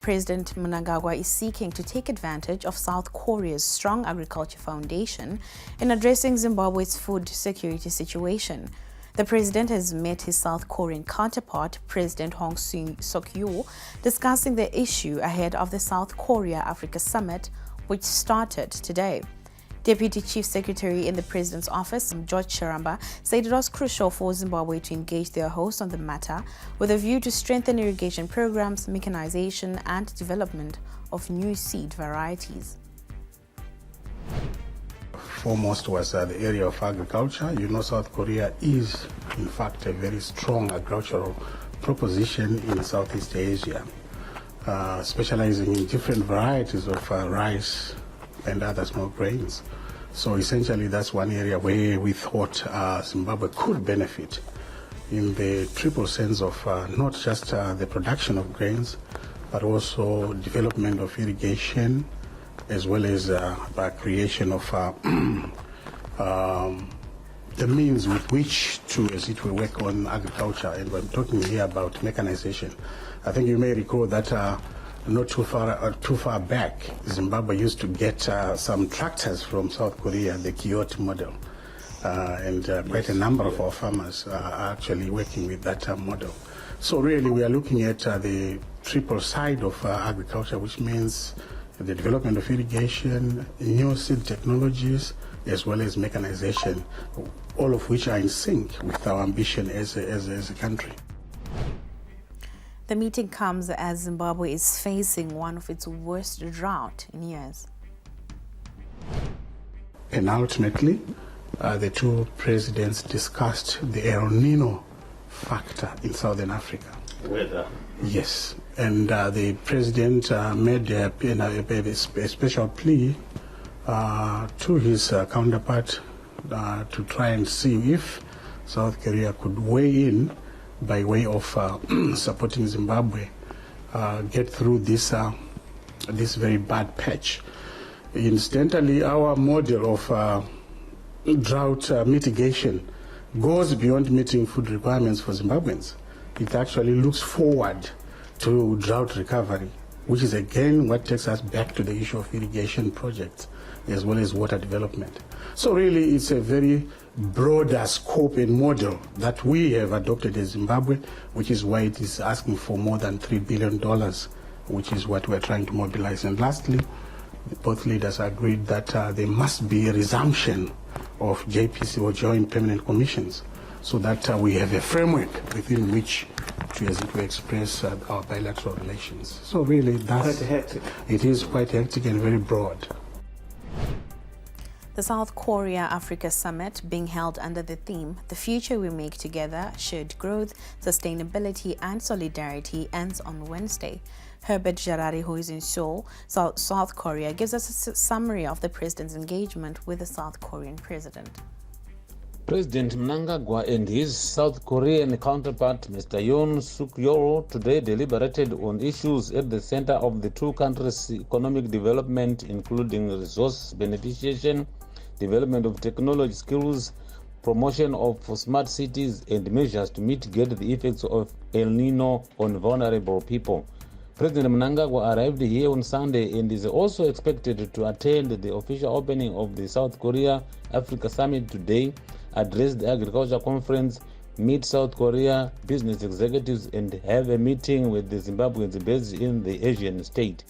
President Mnangagwa is seeking to take advantage of South Korea's strong agriculture foundation in addressing Zimbabwe's food security situation. The president has met his South Korean counterpart, President Hong Seok-yeol, discussing the issue ahead of the South Korea-Africa Summit, which started today. Deputy Chief Secretary in the President's Office, George Charamba, said it was crucial for Zimbabwe to engage their host on the matter with a view to strengthen irrigation programs, mechanization, and development of new seed varieties. Foremost was the area of agriculture. You know, South Korea is, in fact, a very strong agricultural proposition in Southeast Asia, specializing in different varieties of rice and other small grains. So essentially that's one area where we thought Zimbabwe could benefit in the triple sense of not just the production of grains, but also development of irrigation, as well as the creation of the means with which to, as it were, work on agriculture. And we're talking here about mechanization. I think you may recall that not too far back, Zimbabwe used to get some tractors from South Korea, the Kyoto model, and quite a number of our farmers are actually working with that model. So really we are looking at the triple side of agriculture, which means the development of irrigation, new seed technologies, as well as mechanization, all of which are in sync with our ambition as a country. The meeting comes as Zimbabwe is facing one of its worst drought in years. And ultimately, the two presidents discussed the El Nino factor in Southern Africa. Weather. Yes, and the president made a special plea to his counterpart to try and see if South Korea could weigh in by way of supporting Zimbabwe get through this very bad patch. Incidentally, our model of drought mitigation goes beyond meeting food requirements for Zimbabweans. It actually looks forward to drought recovery, which is again what takes us back to the issue of irrigation projects as well as water development. So really it's a very broader scope and model that we have adopted as Zimbabwe, which is why it is asking for more than $3 billion, which is what we're trying to mobilize. And lastly, both leaders agreed that there must be a resumption of JPC or Joint Permanent Commissions, so that we have a framework within which to, as it were, express our bilateral relations. So really that's quite hectic. It is quite hectic and very broad. The South Korea-Africa Summit, being held under the theme, "The Future We Make Together, Shared Growth, Sustainability and Solidarity," ends on Wednesday. Herbert Jarari, who is in Seoul, South Korea, gives us a summary of the president's engagement with the South Korean president. President Mnangagwa and his South Korean counterpart, Mr. Yoon Suk-yeol, today deliberated on issues at the center of the two countries' economic development, including resource beneficiation, development of technology skills, promotion of smart cities, and measures to mitigate the effects of El Nino on vulnerable people. President Mnangagwa arrived here on Sunday and is also expected to attend the official opening of the South Korea-Africa Summit today, address the agriculture conference, meet South Korea business executives, and have a meeting with the Zimbabweans based in the Asian state.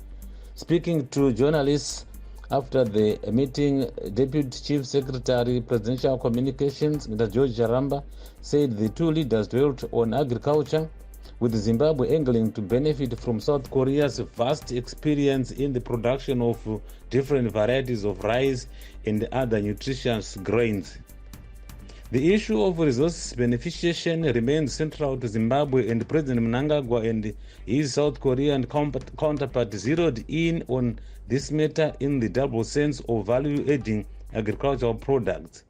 Speaking to journalists after the meeting, Deputy Chief Secretary, Presidential Communications, Mr. George Charamba, said the two leaders dwelt on agriculture, with Zimbabwe angling to benefit from South Korea's vast experience in the production of different varieties of rice and other nutritious grains. The issue of resource beneficiation remains central to Zimbabwe, and President Mnangagwa and his South Korean counterpart zeroed in on this matter in the double sense of value-adding agricultural products.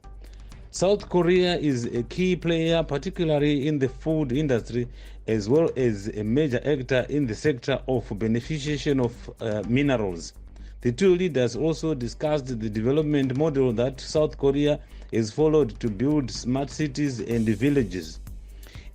South Korea is a key player, particularly in the food industry, as well as a major actor in the sector of beneficiation of minerals. The two leaders also discussed the development model that South Korea has followed to build smart cities and villages.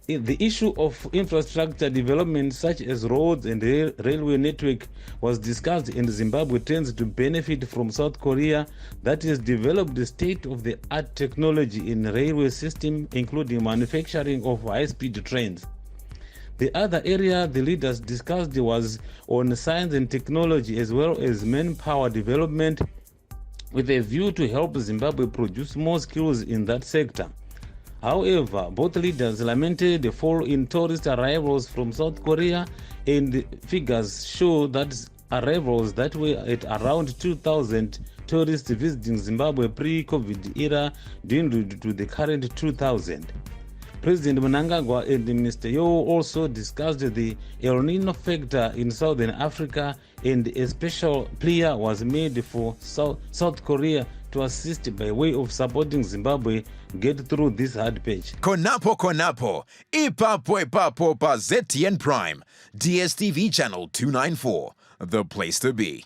The issue of infrastructure development such as roads and railway network was discussed, and Zimbabwe tends to benefit from South Korea that has developed the state-of-the-art technology in railway system, including manufacturing of high-speed trains. The other area the leaders discussed was on science and technology as well as manpower development, with a view to help Zimbabwe produce more skills in that sector. However, both leaders lamented the fall in tourist arrivals from South Korea, and figures show that arrivals that were at around 2,000 tourists visiting Zimbabwe pre-COVID era dwindled to the current 2,000. President Mnangagwa and Mr. Yo also discussed the El Nino factor in Southern Africa, and a special plea was made for South Korea to assist by way of supporting Zimbabwe get through this hard patch. Konapo, ipapo pa ZTN Prime, DSTV channel 294, the place to be.